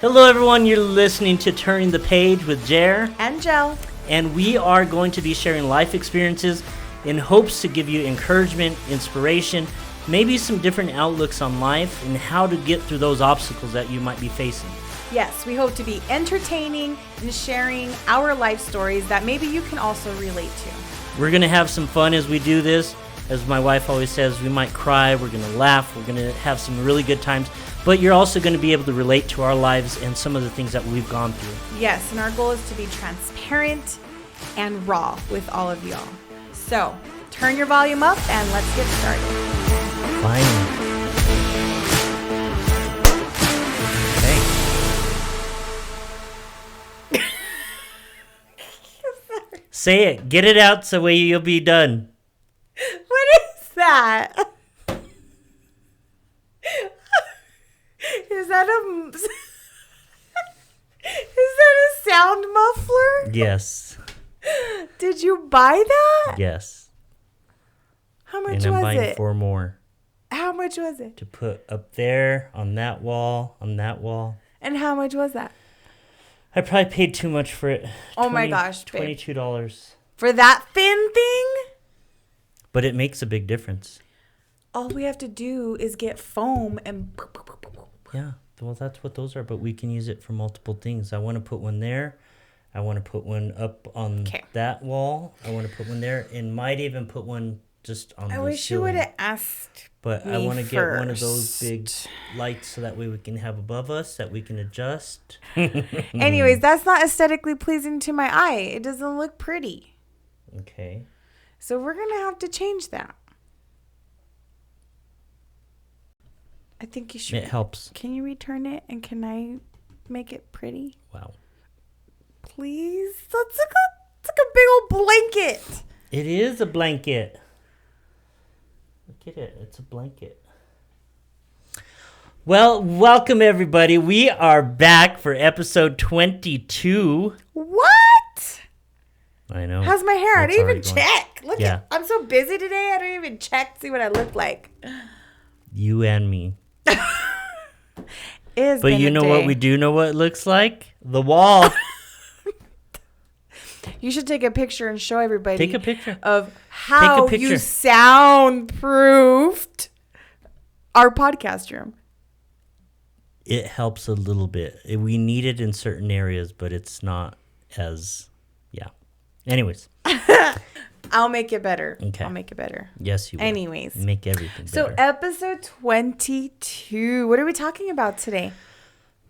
Hello everyone, you're listening to Turning the Page with Jer and Jel. And we are going to be sharing life experiences in hopes to give you encouragement, inspiration, maybe some different outlooks on life and how to get through those obstacles that you might be facing. Yes, we hope to be entertaining and sharing our life stories that maybe you can also relate to. We're going to have some fun as we do this. As my wife always says, we might cry, we're going to laugh, we're going to have some really good times. But you're also going to be able to relate to our lives and some of the things that we've gone through. Yes, and our goal is to be transparent and raw with all of y'all. So, turn your volume up and let's get started. Finally. Okay. Say it. Get it out so way you'll be done. What is that? Is that a sound muffler? Yes. Did you buy that? Yes. How much and I'm was buying it? 4 more. How much was it? To put up there, on that wall, on that wall. And how much was that? I probably paid too much for it. Oh my gosh, babe. $22. For that thin thing? But it makes a big difference. All we have to do is get foam and... Yeah, well, that's what those are, but we can use it for multiple things. I want to put one there. I want to put one up on that wall. I want to put one there and might even put one just on the ceiling. I wish you would have asked But me I want to get one of those first. big lights so that way we can have above us that we can adjust. Anyways, that's not aesthetically pleasing to my eye. It doesn't look pretty. Okay. So we're going to have to change that. I think you should. It helps. Can you return it and can I make it pretty? Wow. Please? That's like a big old blanket. It is a blanket. Look at it. It's a blanket. Well, welcome everybody. We are back for episode 22. What? I know. How's my hair? I didn't even going. check. Look at, I'm so busy today. I don't even check to see what I look like. You and me. But you know what we do know what it looks like? The wall. You should take a picture and show everybody. Take a picture of how you soundproofed our podcast room. It helps a little bit. We need it in certain areas, but it's not as, yeah. Anyways. I'll make it better. Okay. I'll make it better. Yes, you will. Anyways. Make everything better. So episode 22. What are we talking about today?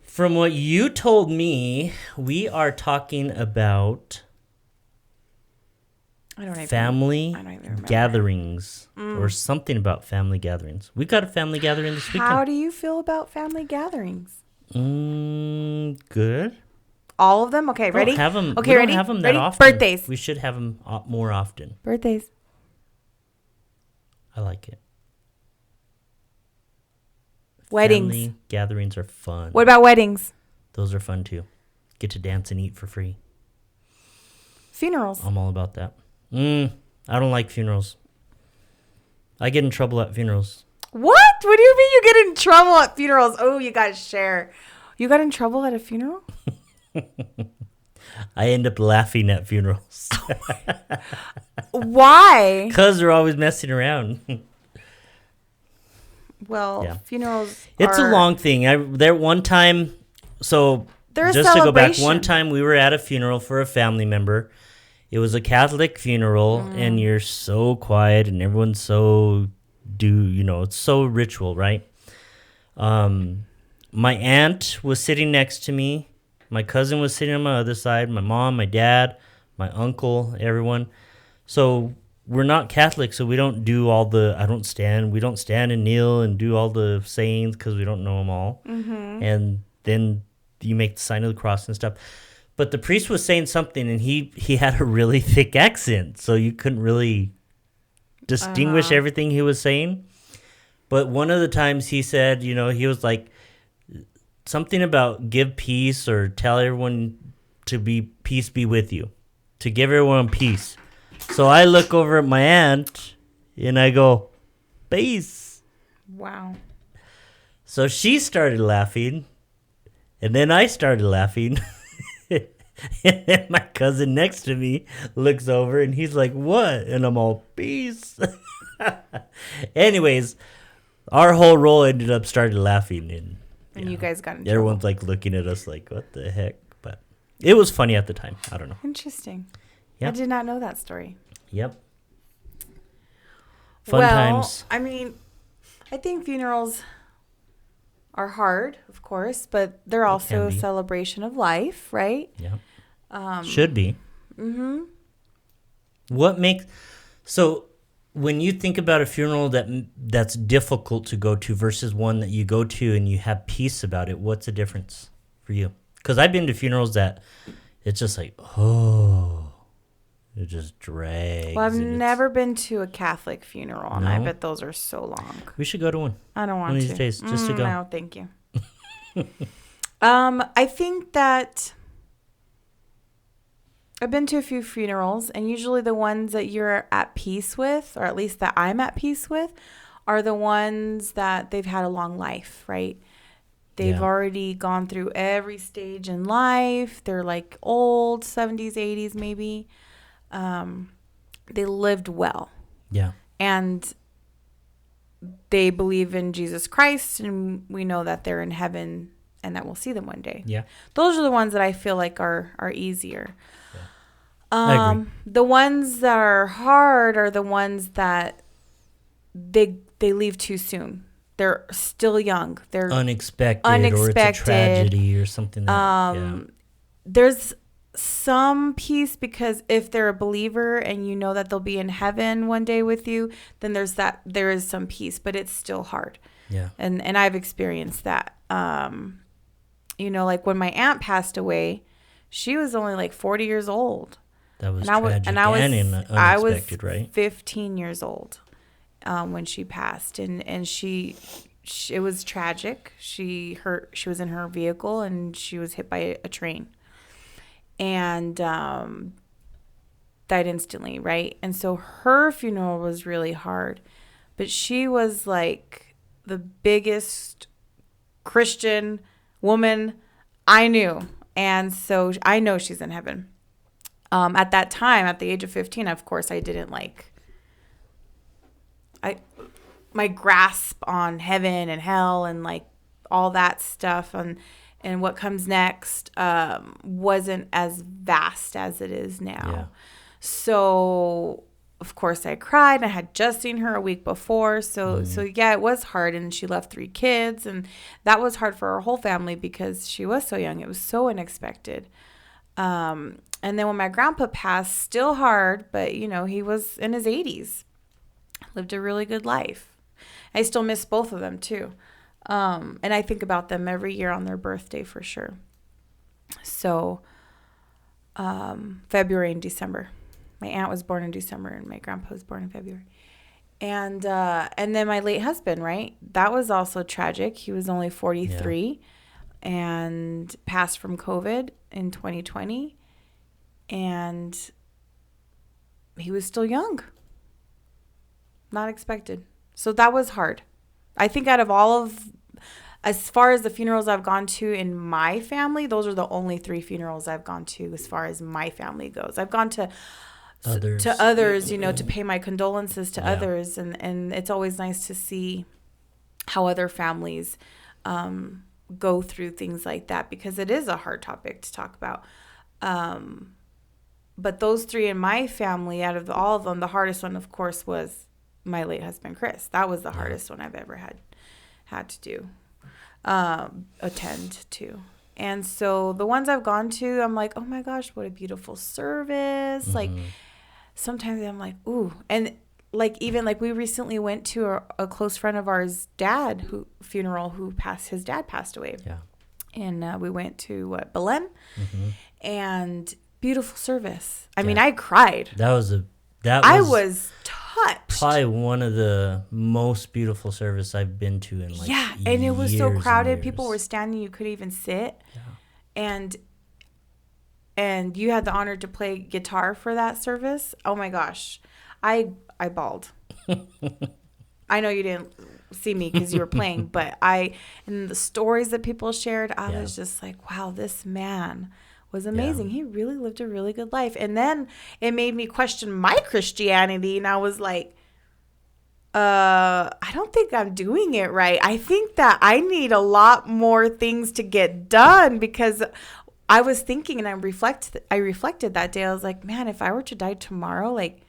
From what you told me, we are talking about family gatherings or something about family gatherings. We got a family gathering this weekend. How do you feel about family gatherings? Good. All of them? Okay, ready? Have them, okay, we ready? Don't have them that ready? often. Birthdays. We should have them more often. Birthdays. I like it. Weddings. Family gatherings are fun. What about weddings? Those are fun too. Get to dance and eat for free. Funerals. I'm all about that. I don't like funerals. I get in trouble at funerals. What? What do you mean you get in trouble at funerals? Oh, you got to share. You got in trouble at a funeral? I end up laughing at funerals. Why? Because they're always messing around. Well, funerals It's a long thing. One time, so just to go back, one time we were at a funeral for a family member. It was a Catholic funeral, and you're so quiet, and everyone's so it's so ritual, right? My aunt was sitting next to me. My cousin was sitting on my other side. My mom, my dad, my uncle, everyone. So we're not Catholic, so we don't do all the, we don't stand and kneel and do all the sayings because we don't know them all. Mm-hmm. And then you make the sign of the cross and stuff. But the priest was saying something, and he had a really thick accent, so you couldn't really distinguish everything he was saying. But one of the times he said, he was like, something about give peace or tell everyone to be peace be with you, to give everyone peace. So I look over at my aunt and I go, peace. Wow. So she started laughing And then I started laughing. And then my cousin next to me looks over and he's like, what? And I'm all, peace. Anyways, our whole roll ended up started laughing. And you guys got in everyone's trouble. like looking at us like, what the heck? But it was funny at the time. I don't know. Interesting. Yep. I did not know that story. Yep. Fun times. I mean, I think funerals are hard, of course, but they're also a celebration of life, right? Yeah. Should be. Mm-hmm. What makes... So when you think about a funeral that's difficult to go to versus one that you go to and you have peace about it, what's the difference for you? Because I've been to funerals that it's just like, it just drags. Well, I've never been to a Catholic funeral, and I No? bet those are so long. We should go to one. I don't want one of to. these days, just to go. No, thank you. I think that I've been to a few funerals, and usually the ones that you're at peace with, or at least that I'm at peace with, are the ones that they've had a long life, right? They've already gone through every stage in life. They're like old, 70s, 80s maybe. They lived well. Yeah. And they believe in Jesus Christ, and we know that they're in heaven and that we'll see them one day. Yeah. Those are the ones that I feel like are easier. Yeah. I agree. The ones that are hard are the ones that they leave too soon. They're still young. They're unexpected, or it's a tragedy or something. There's some peace because if they're a believer and you know that they'll be in heaven one day with you, then there is some peace, but it's still hard. Yeah. And I've experienced that. Like when my aunt passed away, she was only like 40 years old. That was tragic and unexpected, right? 15 years old when she passed, and she it was tragic. She was in her vehicle and she was hit by a train. And died instantly, right? And so her funeral was really hard. But she was like the biggest Christian woman I knew. And so I know she's in heaven. At that time, at the age of 15, of course, I didn't my grasp on heaven and hell and like all that stuff and what comes next wasn't as vast as it is now. Yeah. So, of course, I cried. I had just seen her a week before. So yeah, it was hard. And she left 3 kids. And that was hard for our whole family because she was so young. It was so unexpected. And then when my grandpa passed, still hard, but, he was in his 80s. Lived a really good life. I still miss both of them, too. And I think about them every year on their birthday for sure. So, February and December. My aunt was born in December and my grandpa was born in February. And then my late husband, right? That was also tragic. He was only 43 and passed from COVID in 2020. And he was still young. Not expected. So that was hard. I think out of as far as the funerals I've gone to in my family, those are the only 3 funerals I've gone to as far as my family goes. I've gone to others, to pay my condolences to others. And it's always nice to see how other families go through things like that because it is a hard topic to talk about. But those 3 in my family, out of all of them, the hardest one, of course, was my late husband, Chris. That was the hardest one I've ever had to do, attend to. And so the ones I've gone to, I'm like, oh my gosh, what a beautiful service. Mm-hmm. Like sometimes I'm like, ooh. And like, even like we recently went to a close friend of ours' funeral his dad passed away. Yeah. And we went to Belen and beautiful service. I mean, I cried. I was touched. Probably one of the most beautiful service I've been to in and it was so crowded. People were standing, you couldn't even sit. Yeah. And you had the honor to play guitar for that service. Oh my gosh. I bawled. I know you didn't see me because you were playing, but and the stories that people shared, I was just like, wow, this man was amazing. He really lived a really good life. And then it made me question my Christianity, and I was like, I don't think I'm doing it right. I think that I need a lot more things to get done, because I was thinking, and I reflected that day. I was like, man, if I were to die tomorrow, like,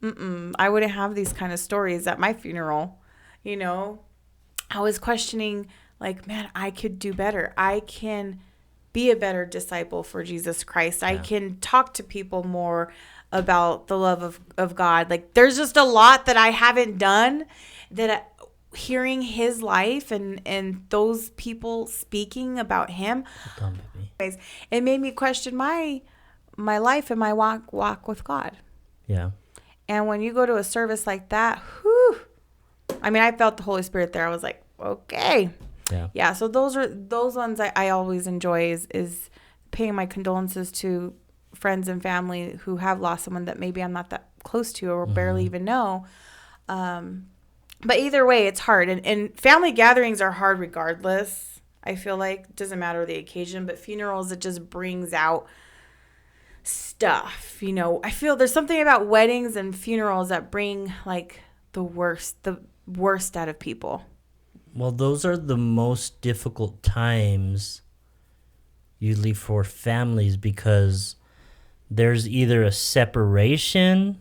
I wouldn't have these kind of stories at my funeral. You know, I was questioning, like, man, I could do better. I can be a better disciple for Jesus Christ. I can talk to people more about the love of God. Like, there's just a lot that I haven't done, that hearing his life and those people speaking about him, it made me question my life and my walk with God. Yeah. And when you go to a service like that, whew, I mean, I felt the Holy Spirit there. I was like, okay. Yeah. So those ones I always enjoy is paying my condolences to friends and family who have lost someone that maybe I'm not that close to or barely even know. But either way, it's hard. And family gatherings are hard regardless. I feel like it doesn't matter the occasion, but funerals, it just brings out stuff. You know, I feel there's something about weddings and funerals that bring like the worst out of people. Well, those are the most difficult times usually for families, because there's either a separation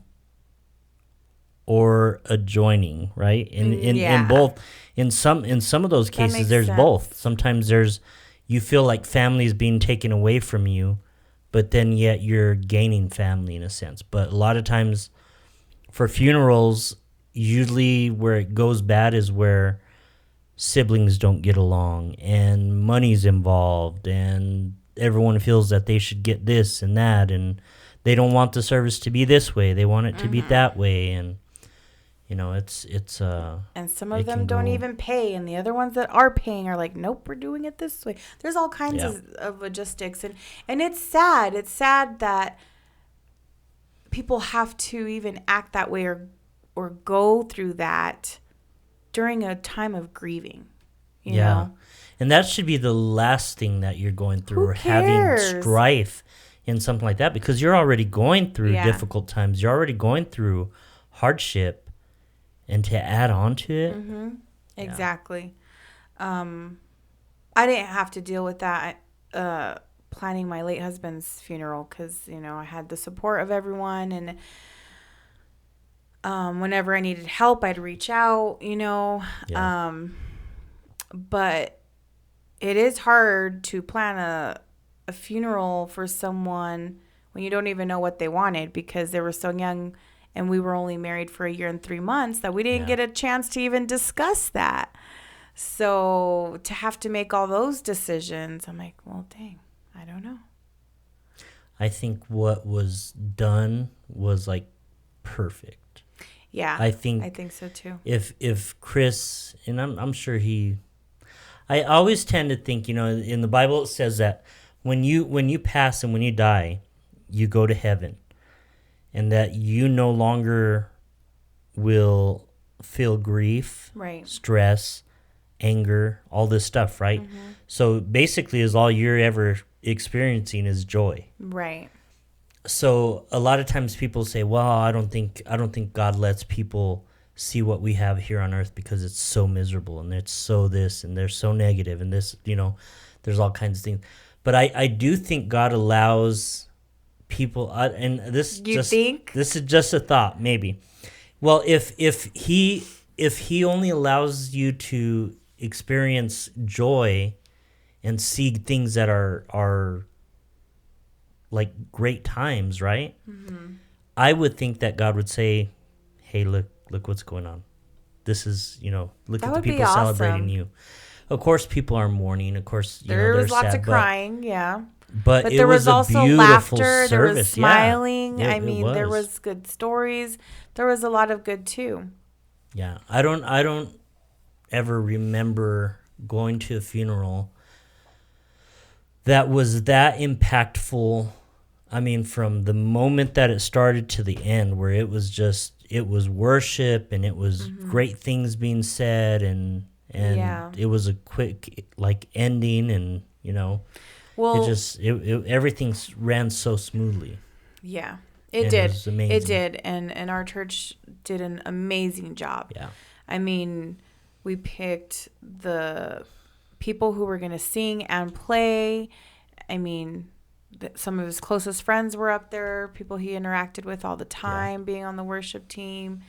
or a joining, right? In both, in some of those cases, there's both. Sometimes you feel like family is being taken away from you, but then yet you're gaining family in a sense. But a lot of times for funerals, usually where it goes bad is where siblings don't get along and money's involved and everyone feels that they should get this and that, and they don't want the service to be this way. They want it to be that way. And you know, it's and some of them don't even pay, and the other ones that are paying are like, nope, we're doing it this way. There's all kinds of logistics, and it's sad. It's sad that people have to even act that way or go through that during a time of grieving. You know? And that should be the last thing that you're going through, or having strife in something like that, because you're already going through difficult times. You're already going through hardship. And to add on to it. Exactly. I didn't have to deal with that planning my late husband's funeral, because, you know, I had the support of everyone. And whenever I needed help, I'd reach out, you know. But it is hard to plan a funeral for someone when you don't even know what they wanted, because they were so young. And we were only married for 1 year and 3 months, that we didn't get a chance to even discuss that. So to have to make all those decisions, I'm like, well, dang, I don't know. I think what was done was like perfect. Yeah, I think so too. If Chris, and I'm sure I always tend to think, you know, in the Bible it says that when you pass and when you die, you go to heaven. And that you no longer will feel grief, stress, anger, all this stuff, right? So basically, is all you're ever experiencing is joy. Right. So a lot of times people say, "Well, I don't think God lets people see what we have here on earth because it's so miserable and it's so this and they're so negative and this, you know, there's all kinds of things." But I do think God allows people, and this is just a thought, maybe. Well, if he only allows you to experience joy and see things that are like great times, right? I would think that God would say, "Hey, look what's going on. This is, you know, look at the people celebrating you." Of course, people are mourning. Of course, there was lots sad, of crying, But there was also laughter. Service. There was smiling. Yeah, I mean, there was good stories. There was a lot of good too. Yeah, I don't ever remember going to a funeral that was that impactful. I mean, from the moment that it started to the end, where it it was worship, and it was great things being said, and it was a quick like ending, and Well, everything ran so smoothly. Yeah, it And did. It was amazing. It did, and our church did an amazing job. Yeah. I mean, we picked the people who were going to sing and play. I mean, some of his closest friends were up there, people he interacted with all the time, being on the worship team.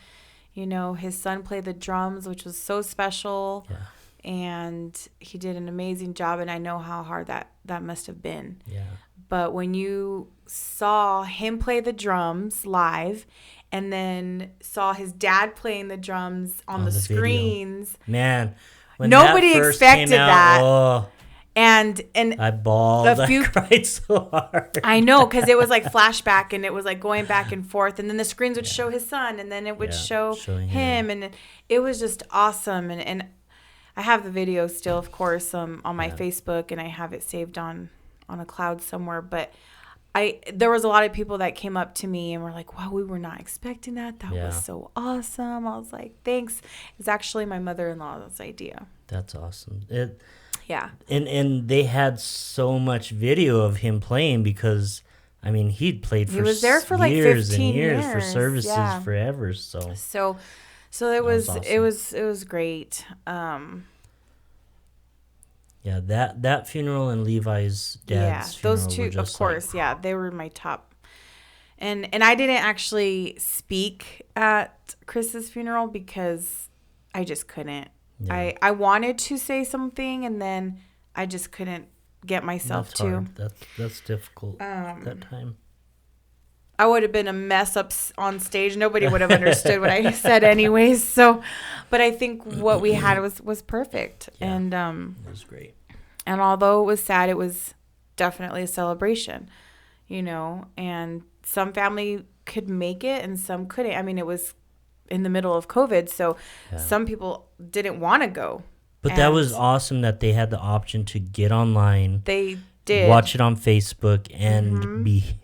His son played the drums, which was so special. Yeah. And he did an amazing job, and I know how hard that must have been. Yeah. But when you saw him play the drums live and then saw his dad playing the drums on the screens. Video. Man, when nobody that first expected came out, that. Oh, and I bawled. I cried so hard. I know, because it was like flashback, and it was like going back and forth, and then the screens would show his son, and then it would show him, and it was just awesome. And I have the video still, of course, on my Facebook, and I have it saved on a cloud somewhere. But there was a lot of people that came up to me and were like, wow, we were not expecting that. That was so awesome. I was like, thanks. It's actually my mother-in-law's idea. That's awesome. Yeah. And they had so much video of him playing, because I mean, he'd played for was there for like years 15 and years years for services forever. So it was awesome. it was great. Yeah, that funeral and Levi's dad's funeral. Those two, were just of course, they were my top. And I didn't actually speak at Chris's funeral because I just couldn't. Yeah. I wanted to say something, and then I just couldn't get myself to. That's difficult that time. I would have been a mess up on stage. Nobody would have understood what I said anyways. So, but I think what we had was perfect. Yeah, and it was great. And although it was sad, it was definitely a celebration, and some family could make it and some couldn't. I mean, it was in the middle of COVID, so some people didn't want to go. But that was awesome that they had the option to get online. They did. Watch it on Facebook and be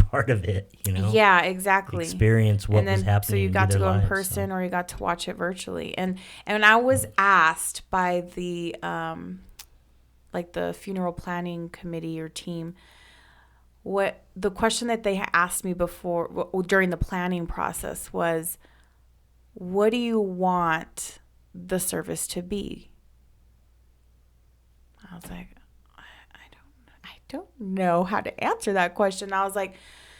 part of it, Yeah, exactly. Experience what was happening. So you got to go in person, or you got to watch it virtually. And I was asked by the the funeral planning committee or team, what the question that they asked me before during the planning process was, what do you want the service to be? I was like, I don't know how to answer that question. I was like,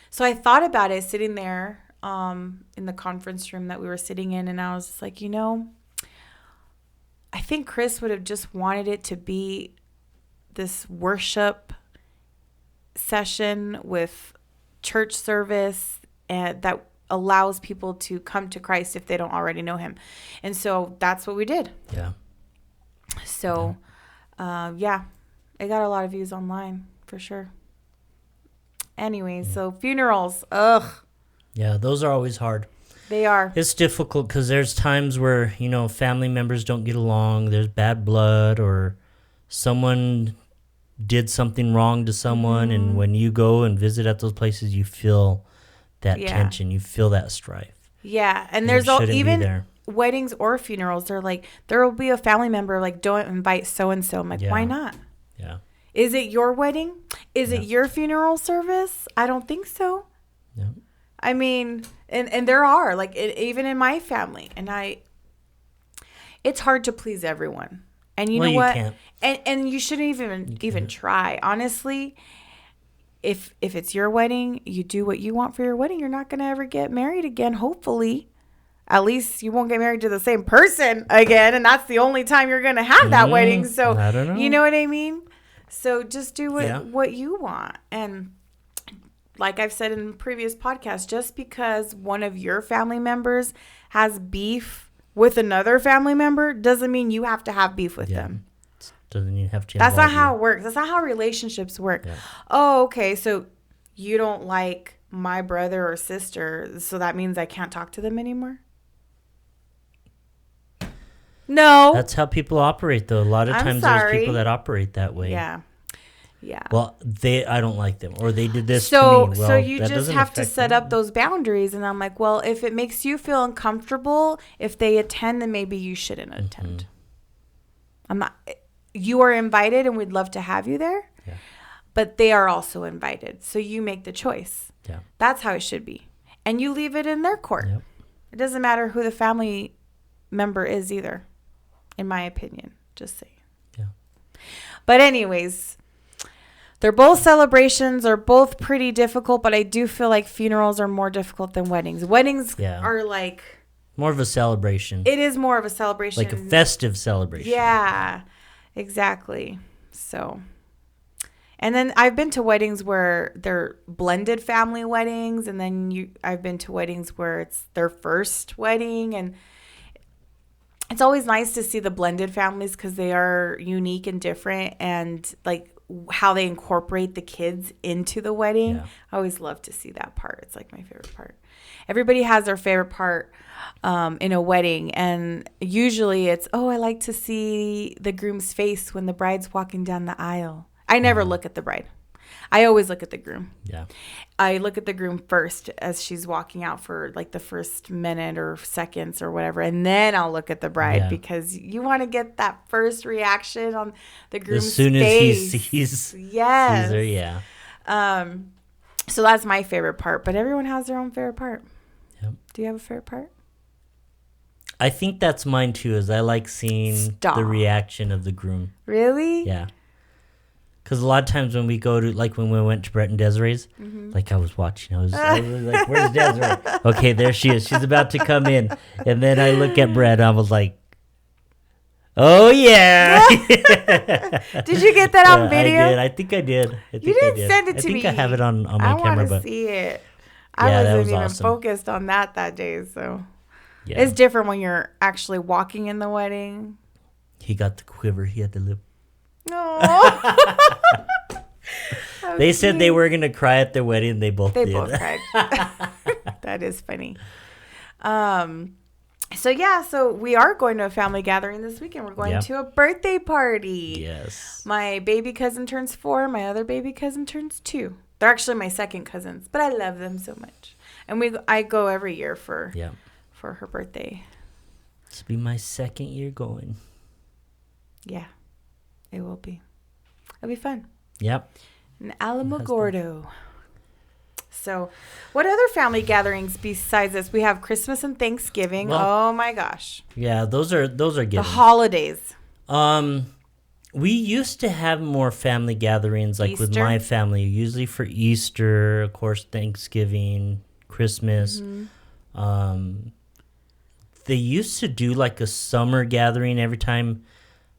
so I thought about it sitting there in the conference room that we were sitting in, and I was just like, I think Chris would have just wanted it to be this worship session with church service, and that allows people to come to Christ if they don't already know him. And so that's what we did. Yeah. So, it got a lot of views online for sure. Anyways, so funerals, ugh. Yeah, those are always hard. They are. It's difficult because there's times where, family members don't get along. There's bad blood, or someone did something wrong to someone. And when you go and visit at those places, you feel that tension. You feel that strife. Yeah. And there's even weddings or funerals. They're like, there will be a family member like, don't invite so-and-so. I'm like, why not? Yeah. Is it your wedding? Is it your funeral service? I don't think so. Yeah. I mean, and there are, like, even in my family. And it's hard to please everyone. And you know what? You can't. And you shouldn't even try. Honestly, if it's your wedding, you do what you want for your wedding. You're not going to ever get married again, hopefully. At least you won't get married to the same person again. And that's the only time you're going to have that wedding. So, I don't know. You know what I mean? So just do what you want. And like I've said in previous podcasts, just because one of your family members has beef with another family member doesn't mean you have to have beef with them. Doesn't you have to? That's not how it works. That's not how relationships work. Yeah. Oh, okay. So you don't like my brother or sister, so that means I can't talk to them anymore? No. That's how people operate, though. A lot of times there's people that operate that way. Yeah. Yeah. Well, I don't like them, or they did this So, to me. Well, so you that just doesn't have to affect set me. up those boundaries. And I'm like, well, if it makes you feel uncomfortable, if they attend, then maybe you shouldn't attend. I'm not. You are invited, and we'd love to have you there. Yeah. But they are also invited, so you make the choice. Yeah. That's how it should be, and you leave it in their court. Yep. It doesn't matter who the family member is either, in my opinion. Just saying. Yeah. But anyways, they're both celebrations, are both pretty difficult, but I do feel like funerals are more difficult than weddings. Weddings are like more of a celebration. It is more of a celebration, like a festive celebration. Yeah, exactly. So. And then I've been to weddings where they're blended family weddings, and then I've been to weddings where it's their first wedding, and it's always nice to see the blended families because they are unique and different, and like how they incorporate the kids into the wedding. Yeah. I always love to see that part. It's like my favorite part. Everybody has their favorite part in a wedding, and usually it's, I like to see the groom's face when the bride's walking down the aisle. I never look at the bride. I always look at the groom. Yeah. I look at the groom first as she's walking out for like the first minute or seconds or whatever. And then I'll look at the bride because you want to get that first reaction on the groom's face. As soon as he sees her, yeah. So that's my favorite part. But everyone has their own favorite part. Yep. Do you have a favorite part? I think that's mine too, is I like seeing the reaction of the groom. Really? Yeah. Because a lot of times when we go to, like when we went to Brett and Desiree's, like I was watching, I was like, where's Desiree? Okay, there she is. She's about to come in. And then I look at Brett and I was like, oh, yeah. Did you get that on video? I did. I think I did. You didn't send it to me. I think I have it on my camera. I want to see it. I wasn't even focused on that day, so. Yeah. It's different when you're actually walking in the wedding. He got the quiver. He had the lip. No. They said they were going to cry at their wedding. They both did. They both cried. That is funny. So we are going to a family gathering this weekend. We're going to a birthday party. Yes. My baby cousin turns 4. My other baby cousin turns 2. They're actually my second cousins, but I love them so much. And I go every year for her birthday. This will be my second year going. Yeah. It will be. It'll be fun. Yep. In Alamogordo. So, what other family gatherings besides this? We have Christmas and Thanksgiving. Well, oh my gosh. Yeah, those are good. The holidays. We used to have more family gatherings, like Easter? With my family, usually for Easter, of course, Thanksgiving, Christmas. Mm-hmm. They used to do like a summer gathering every time.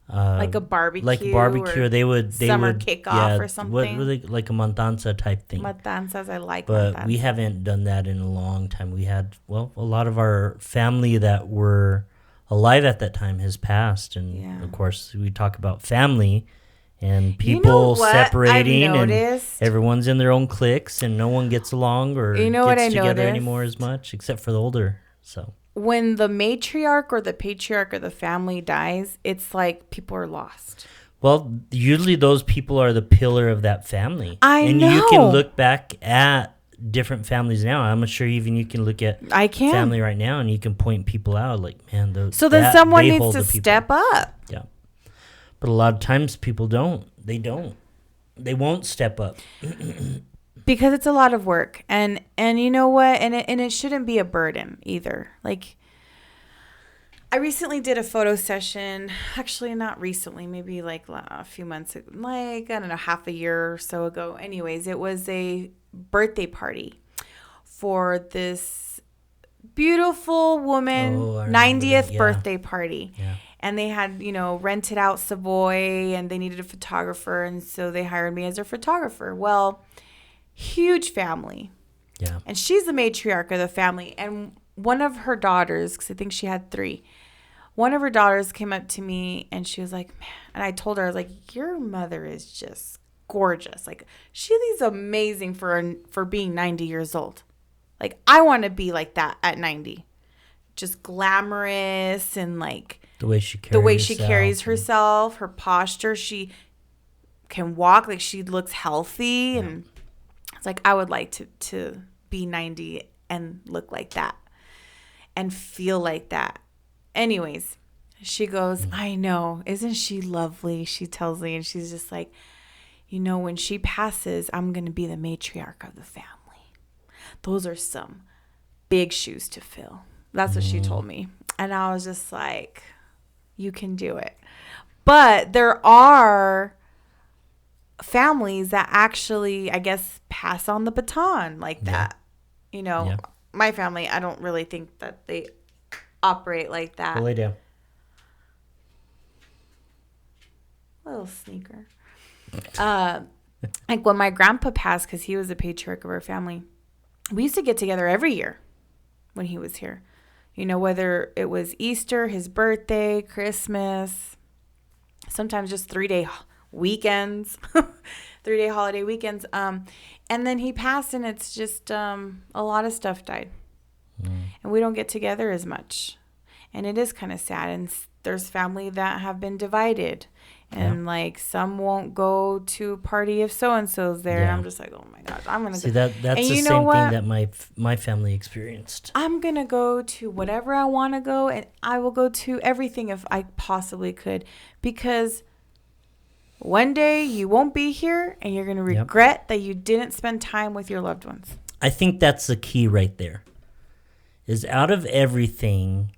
Like a barbecue. Like a barbecue. They would summer kickoff or something. What were they, like a matanza type thing. Matanzas, I like but matanzas. We haven't done that in a long time. We had, a lot of our family that were alive at that time has passed. And, of course, we talk about family and people separating. And everyone's in their own cliques and no one gets along or gets together anymore as much, except for the older, so. When the matriarch or the patriarch of the family dies, it's like people are lost. Well, usually those people are the pillar of that family. I know. And you can look back at different families now. I'm sure even you can look at family right now and you can point people out like, man, so then someone needs to step up. Yeah. But a lot of times people don't. They don't. They won't step up. Because it's a lot of work, and you know what, and it shouldn't be a burden either. Like, I recently did a photo session. Actually, not recently, maybe like a few months, like I don't know, half a year or so ago. Anyways, it was a birthday party for this beautiful woman, 90th birthday party. Yeah. And they had, rented out Savoy, and they needed a photographer, and so they hired me as their photographer. Well, huge family. Yeah. And she's the matriarch of the family. And one of her daughters, because I think she had 3, one of her daughters came up to me and she was like, man, and I told her, I was like, your mother is just gorgeous. Like, she's amazing for being 90 years old. Like, I want to be like that at 90. Just glamorous and like the way she carries herself, her posture. can walk. Like, she looks healthy. And it's like, I would like to be 90 and look like that and feel like that. Anyways, she goes, I know. Isn't she lovely? She tells me, and she's just like, when she passes, I'm going to be the matriarch of the family. Those are some big shoes to fill. That's what she told me. And I was just like, you can do it. But there are families that actually, I guess, pass on the baton like that. My family, I don't really think that they operate like that. Go lay down. Little sneaker. Like when my grandpa passed, because he was the patriarch of our family, we used to get together every year when he was here. Whether it was Easter, his birthday, Christmas, sometimes just 3-day weekends, 3-day holiday weekends. And then he passed, and it's just a lot of stuff died. And we don't get together as much. And it is kind of sad. And there's family that have been divided. And like some won't go to a party if so-and-so's there. And I'm just like, oh my gosh, I'm going to see that's the same thing that my family experienced. I'm going to go to whatever I want to go, and I will go to everything if I possibly could, because one day you won't be here and you're going to regret that you didn't spend time with your loved ones. I think that's the key right there. Is out of everything,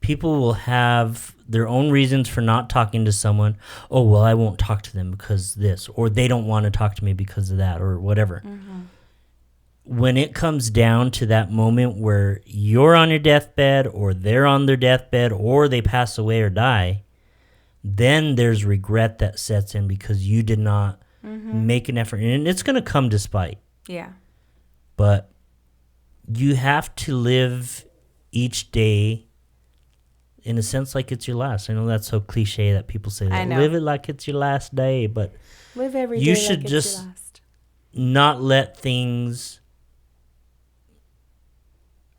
people will have their own reasons for not talking to someone. Oh, well, I won't talk to them because this, or they don't want to talk to me because of that, or whatever. When it comes down to that moment where you're on your deathbed, or they're on their deathbed, or they pass away or die, then there's regret that sets in because you did not make an effort. And it's going to come despite. Yeah. But you have to live each day in a sense like it's your last. I know that's so cliche that people say that. I know. Live it like it's your last day, but live every day you like should it's just your last. Not let things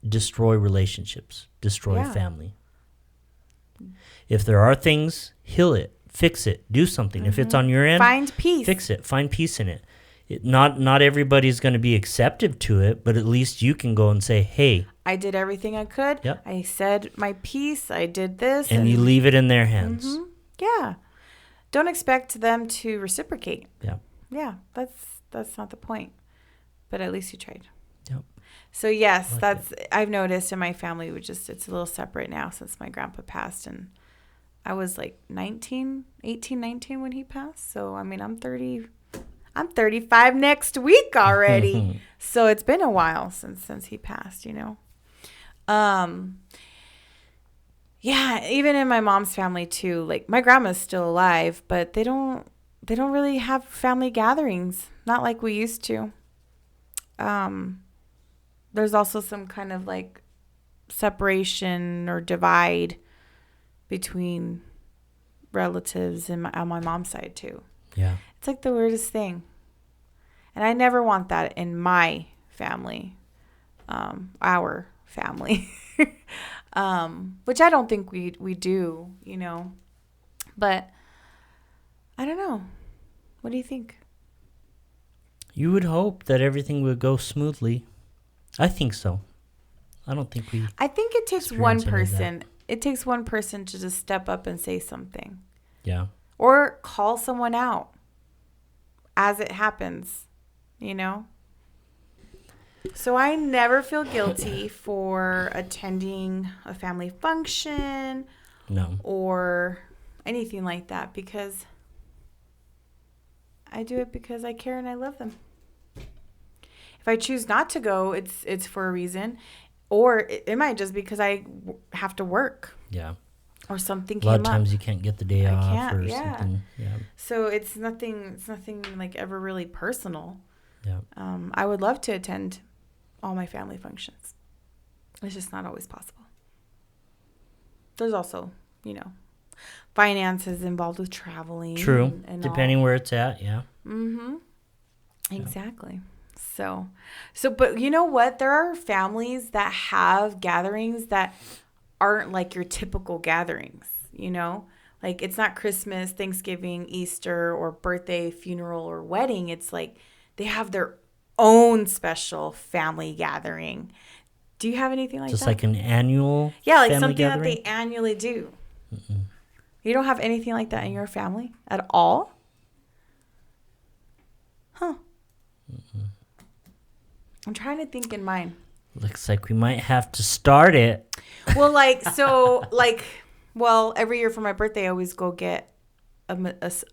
destroy relationships, destroy family. If there are things, heal it, fix it, do something. If it's on your end, find peace. Fix it, find peace in it. Not everybody's going to be acceptive to it, but at least you can go and say, hey, I did everything I could. Yep. I said my piece. I did this. And you leave it in their hands. Yeah. Don't expect them to reciprocate. Yeah. Yeah. That's not the point. But at least you tried. Yep. So yes, I've noticed in my family, it's a little separate now since my grandpa passed, and I was like 18, 19 when he passed. So I mean, I'm 35 next week already. So it's been a while since he passed, Yeah, even in my mom's family too. Like my grandma's still alive, but they don't really have family gatherings, not like we used to. There's also some kind of like separation or divide between relatives and on my mom's side too. Yeah. It's like the weirdest thing. And I never want that in my family, our family, which I don't think we do, but I don't know. What do you think? You would hope that everything would go smoothly. I think so. I don't think we. I think it takes one person. It takes one person to just step up and say something. Yeah. Or call someone out as it happens, So I never feel guilty for attending a family function. No. Or anything like that, because I do it because I care and I love them. If I choose not to go, it's for a reason, or it might just because I have to work. Yeah. Or something came up. A lot of times up. You can't get the day off or yeah. something. Yeah. So it's nothing like ever really personal. Yeah. I would love to attend all my family functions. It's just not always possible. There's also, finances involved with traveling. True. And depending where it's at, yeah. Mm-hmm. Exactly. So, but you know what? There are families that have gatherings that aren't like your typical gatherings, Like, it's not Christmas, Thanksgiving, Easter, or birthday, funeral, or wedding. It's like they have their own special family gathering. Do you have anything like Just that? like an annual Yeah, like family something gathering? that they annually do. You don't have anything like that in your family at all? Huh. I'm trying to think in mine. Looks like we might have to start it. Well, well, every year for my birthday, I always go get a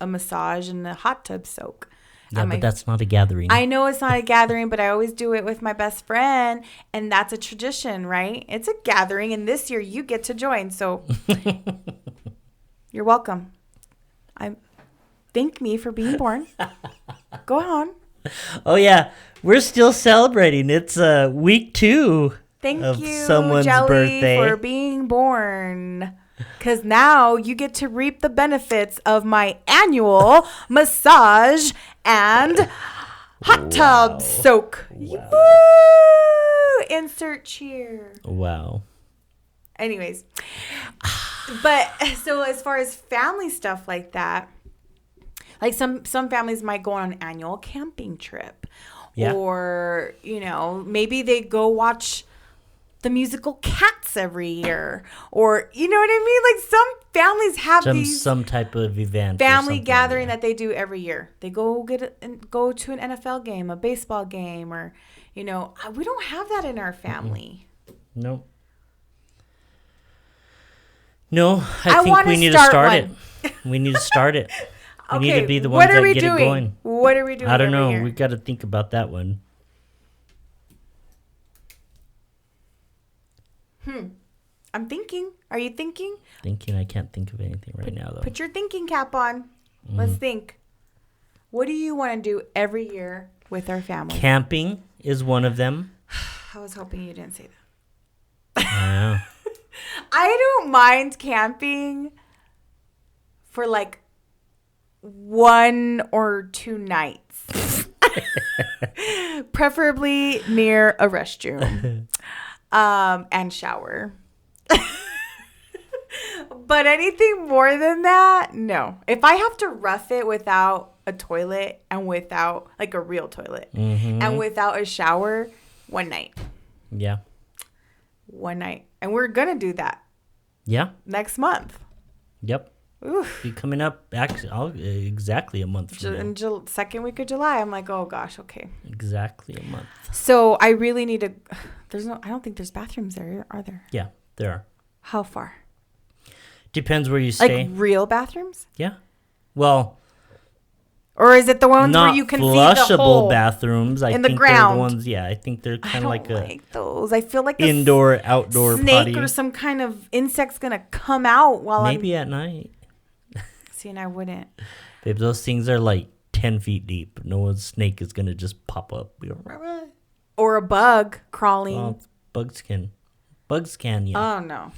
massage and a hot tub soak. Yeah, but that's not a gathering. I know it's not a gathering, but I always do it with my best friend, and that's a tradition, right? It's a gathering, and this year you get to join, so you're welcome. Thank me for being born. Go on. Oh, yeah. We're still celebrating. It's week 2 Thank of you, someone's Jelly, birthday. for being born. Because now you get to reap the benefits of my annual massage and hot tub soak. Wow. Woo! Insert cheer. Wow. Anyways, but so as far as family stuff like that, like some families might go on an annual camping trip. Yeah. Or, maybe they go watch the musical Cats every year. Or, you know what I mean? Like some families have some type of event. family gathering that they do every year. They go go to an NFL game, a baseball game, or, we don't have that in our family. Nope. No, I think we need to start it. We need to start it. We need to be the ones that get it going. What are we doing? I don't know. Year? We got to think about that one. I'm thinking. Are you thinking? Thinking. I can't think of anything right now, though. Put your thinking cap on. Let's think. What do you want to do every year with our family? Camping is one of them. I was hoping you didn't say that. Yeah. I don't mind camping for like 1 or 2 nights. Preferably near a restroom and shower. But anything more than that, no. If I have to rough it without a toilet and without like a real toilet and without a shower, 1 night. Yeah. 1 night. And we're going to do that. Yeah. Next month. Yep. Oof. Be coming up exactly a month from now. In second week of July, I'm like, oh gosh, okay. Exactly a month. So I really need to. I don't think there's bathrooms there, are there? Yeah, there are. How far? Depends where you stay. Like real bathrooms? Yeah. Well, or is it the ones not where you can see the hole bathrooms? I in the think ground. They're the ones. Yeah, I think they're kind of like those. I feel like indoor, outdoor snake potty. or some kind of insect's gonna come out while maybe at night. See, and I wouldn't. Babe, those things are like 10 feet deep. No one's snake is gonna just pop up. Or a bug crawling. Oh, bugs can, yeah. Oh no.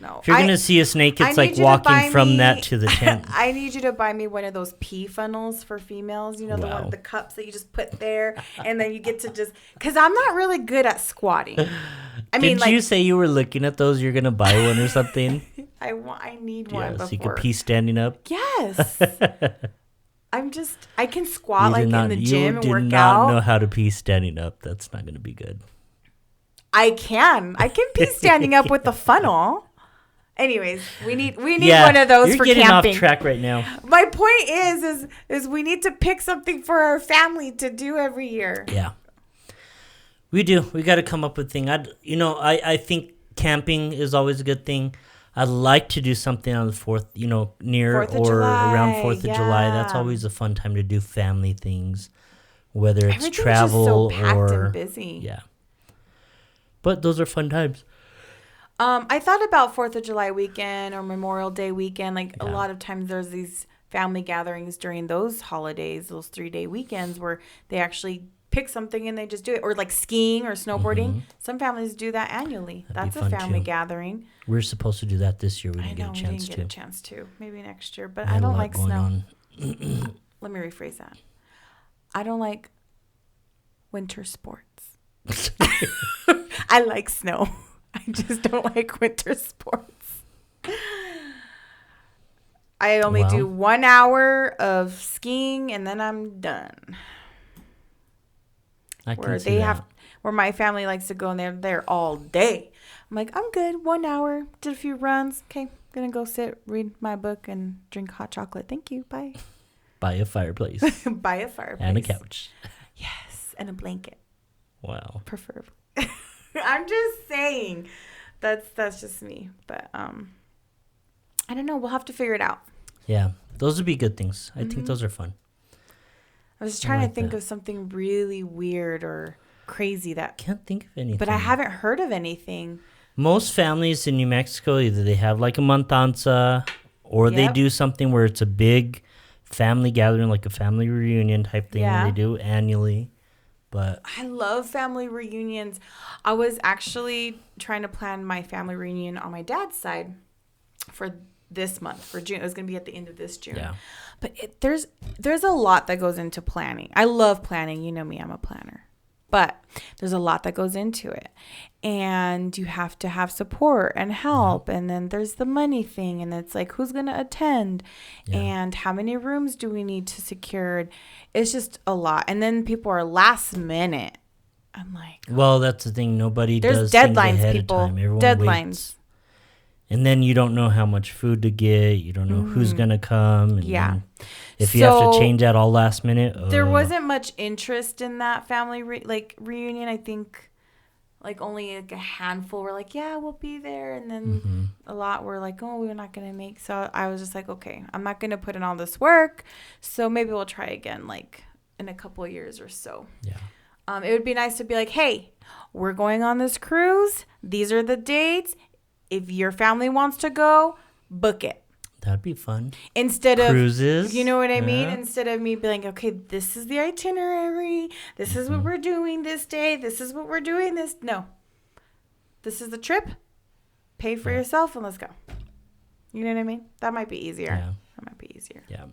If you're gonna see a snake, it's like walking from that to the tent. I need you to buy me one of those pee funnels for females. You know, the cups that you just put there, and then you get to because I'm not really good at squatting. Did you say you were looking at those? You're gonna buy one or something? I need one before. So you can pee standing up. Yes. I can squat in the gym and work out. You do not know how to pee standing up. That's not gonna be good. I can pee standing up with the funnel. Anyways, we need one of those for camping. You're getting off track right now. My point is we need to pick something for our family to do every year. Yeah, we do. We got to come up with things. I think camping is always a good thing. I'd like to do something on the 4th, near 4th of or July. around 4th of July. That's always a fun time to do family things, whether it's travel just so packed or and busy. Yeah. But those are fun times. I thought about 4th of July weekend or Memorial Day weekend. A lot of times there's these family gatherings during those holidays, those 3-day weekends where they actually pick something and they just do it. Or like skiing or snowboarding. Mm-hmm. Some families do that annually. That's a family gathering. We're supposed to do that this year. We didn't get a chance to. Maybe next year. But I don't like snow. Let me rephrase that. I don't like winter sports. I like snow. I just don't like winter sports. I only Well. do 1 hour of skiing and then I'm done. I can see that. Where my family likes to go and they're there all day. I'm like, I'm good. 1 hour, did a few runs. Okay, gonna go sit, read my book, and drink hot chocolate. Thank you. Bye. Buy a fireplace. Buy a fireplace. And a couch. Yes, and a blanket. Wow. Preferably. I'm just saying. That's just me. But I don't know. We'll have to figure it out. Yeah, those would be good things. I think those are fun. I was trying to think of something really weird or crazy that. Can't think of anything. But I haven't heard of anything. Most families in New Mexico, either they have like a montanza or they do something where it's a big family gathering, like a family reunion type thing that they do annually. But I love family reunions. I was actually trying to plan my family reunion on my dad's side for this month, for June. It was going to be at the end of this June. Yeah. But there's a lot that goes into planning. I love planning. You know me, I'm a planner. But there's a lot that goes into it. And you have to have support and help. Yeah. And then there's the money thing. And it's like, who's going to attend? Yeah. And how many rooms do we need to secure? It's just a lot. And then people are last minute. I'm like, well, that's the thing. Nobody does deadlines, things ahead people. of time. Everyone Deadlines. Waits. And then you don't know how much food to get. You don't know who's going to come. And if you have to change that all last minute. There wasn't much interest in that family reunion. I think like only like a handful were like, yeah, we'll be there. And then a lot were like, oh, we're not going to make. So I was just like, okay, I'm not going to put in all this work. So maybe we'll try again like in a couple of years or so. Yeah. It would be nice to be like, hey, we're going on this cruise. These are the dates. If your family wants to go, book it. That'd be fun. Instead of cruises, you know what I mean? Instead of me being like, okay, this is the itinerary. This is what we're doing this day. This is what we're doing this. No. This is the trip. Pay for yourself and let's go. You know what I mean? That might be easier. Yeah. That might be easier. Yeah.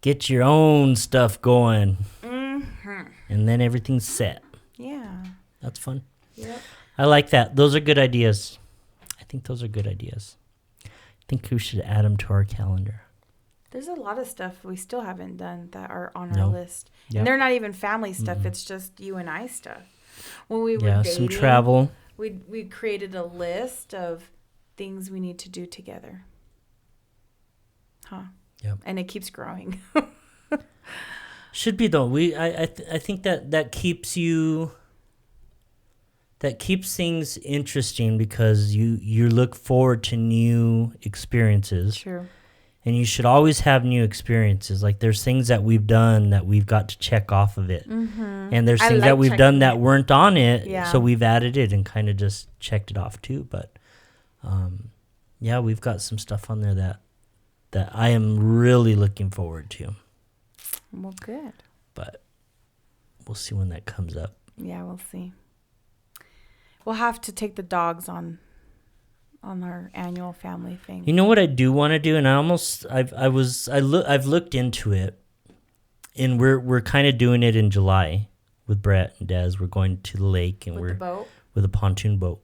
Get your own stuff going. And then everything's set. Yeah. That's fun. Yep. I like that. Those are good ideas. I think those are good ideas. I think we should add them to our calendar. There's a lot of stuff we still haven't done that are on our list. Yep. And they're not even family stuff. It's just you and I stuff. When we were dating, some travel. We created a list of things we need to do together. Huh. Yep. And it keeps growing. Should be though. I think that keeps you. That keeps things interesting because you look forward to new experiences. True. And you should always have new experiences. Like there's things that we've done that we've got to check off of it. And there's things that we've done that weren't on it. Yeah. So we've added it and kind of just checked it off too. But we've got some stuff on there that I am really looking forward to. Well, good. But we'll see when that comes up. Yeah, we'll see. We'll have to take the dogs on our annual family thing. You know what I do want to do, and I've looked into it, and we're kind of doing it in July with Brett and Des. We're going to the lake and with a pontoon boat,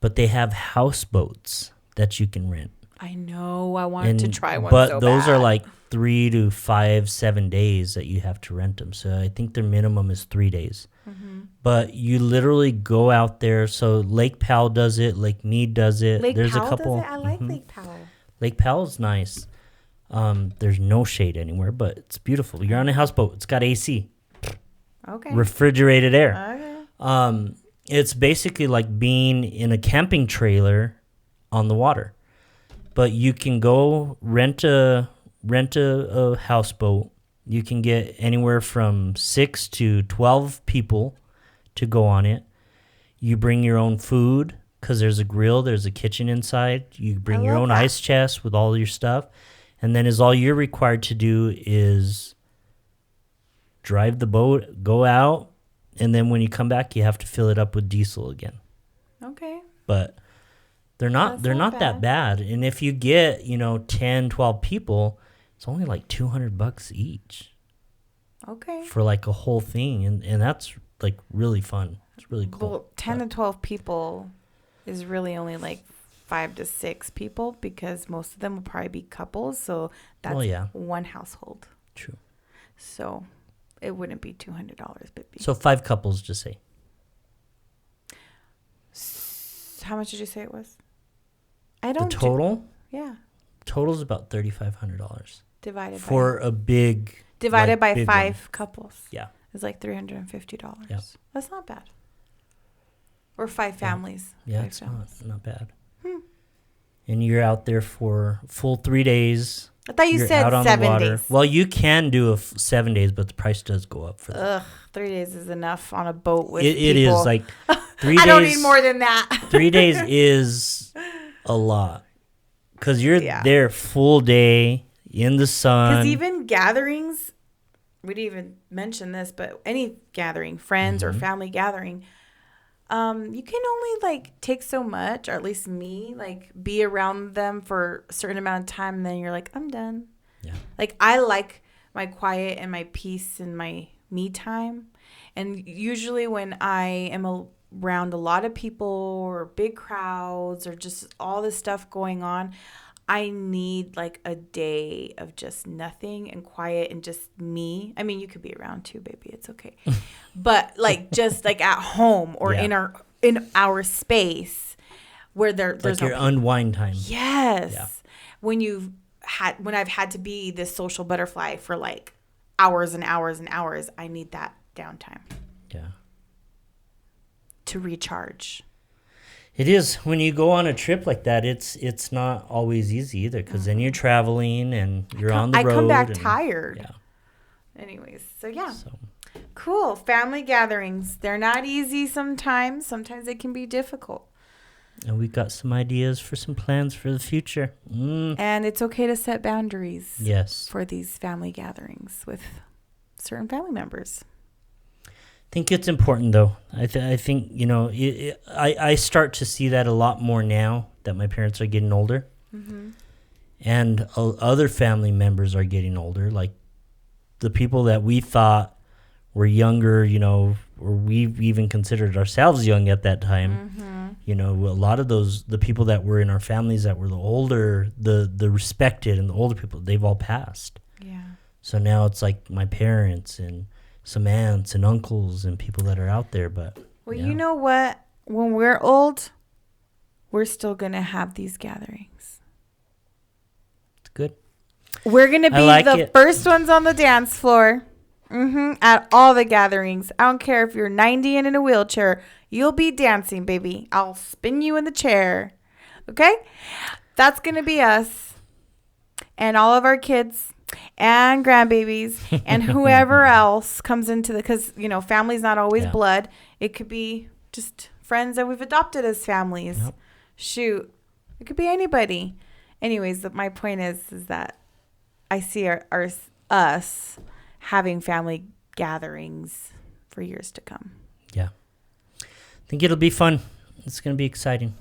but they have houseboats that you can rent. I know. I wanted to try one, but those are like 3 to 5, 7 days that you have to rent them. So I think their minimum is 3 days. But you literally go out there. So Lake Powell does it. Lake Mead does it. There's a couple. Does it? I like Lake Powell. Lake Powell's nice. There's no shade anywhere, but it's beautiful. You're on a houseboat. It's got AC. Okay. Refrigerated air. Okay. It's basically like being in a camping trailer on the water. But you can go rent a houseboat. You can get anywhere from 6 to 12 people to go on it. You bring your own food because there's a grill, there's a kitchen inside. You bring your own ice chest with all your stuff. And then all you're required to do is drive the boat, go out, and then when you come back, you have to fill it up with diesel again. Okay. But they're not that bad. And if you get, 10, 12 people, it's only like $200 each. Okay. For like a whole thing. And that's like really fun. It's really cool. Well, 10 to 12 people is really only like 5 to 6 people because most of them will probably be couples. So that's one household. True. So it wouldn't be $200, but so 5 couples, just say. How much did you say it was? I don't. The total? Yeah. Total's about $3,500. Divided for by, a big. Divided by big 5 one. couples. Yeah. It's like $350. Yeah. That's not bad. Or 5 families. Yeah, 5 it's families. not bad. And you're out there for full 3 days. I thought you said 7 days. Well, you can do 7 days, but the price does go up for that. Ugh, 3 days is enough on a boat with It people. is like 3 days. I don't need more than that. 3 days is a lot because you're there full day in the sun. Because even gatherings, we didn't even mention this, but any gathering, friends or family gathering, you can only like take so much, or at least me, like be around them for a certain amount of time, and then you're like, I'm done. Yeah. Like I like my quiet and my peace and my me time, and usually when I am around a lot of people or big crowds or just all this stuff going on, I need like a day of just nothing and quiet and just me. I mean, you could be around too, baby. It's okay. But like just like at home or in our space where there's like your unwind time. Yes. Yeah. When I've had to be this social butterfly for like hours and hours and hours, I need that downtime. Yeah. To recharge. It is. When you go on a trip like that, it's not always easy either because then you're traveling and you're on the road. I come back tired. Yeah. Anyways, so yeah. Cool. Family gatherings. They're not easy sometimes. Sometimes they can be difficult. And we got some ideas for some plans for the future. And it's okay to set boundaries. Yes. For these family gatherings with certain family members. I think it's important, though. I think, you know, I start to see that a lot more now that my parents are getting older. Mm-hmm. And other family members are getting older. Like the people that we thought were younger, you know, or we even considered ourselves young at that time. Mm-hmm. You know, a lot of the people that were in our families that were the older, the respected and the older people, they've all passed. Yeah. So now it's like my parents and some aunts and uncles and people that are out there. But you know what? When we're old, we're still going to have these gatherings. It's good. We're going to be the first ones on the dance floor at all the gatherings. I don't care if you're 90 and in a wheelchair. You'll be dancing, baby. I'll spin you in the chair. Okay? That's going to be us and all of our kids and grandbabies and whoever else comes into because, you know, family's not always blood. It could be just friends that we've adopted as families. Yep. Shoot. It could be anybody. Anyways, my point is that I see us having family gatherings for years to come. Yeah. I think it'll be fun. It's going to be exciting.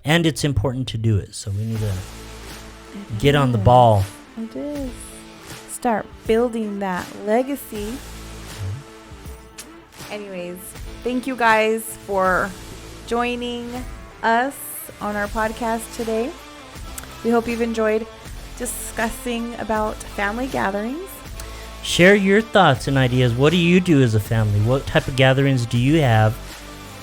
And it's important to do it. So we need to get on the ball. It is. Start building that legacy. Anyways, thank you guys for joining us on our podcast today. We hope you've enjoyed discussing about family gatherings. Share your thoughts and ideas. What do you do as a family? What type of gatherings do you have?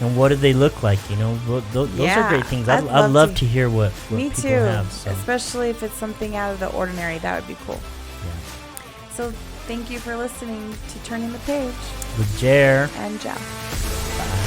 And what do they look like? You know, those are great things. I'd love to hear what people have. So. Especially if it's something out of the ordinary. That would be cool. Yeah. So thank you for listening to Turning the Page. With Jer and Jeff. Bye.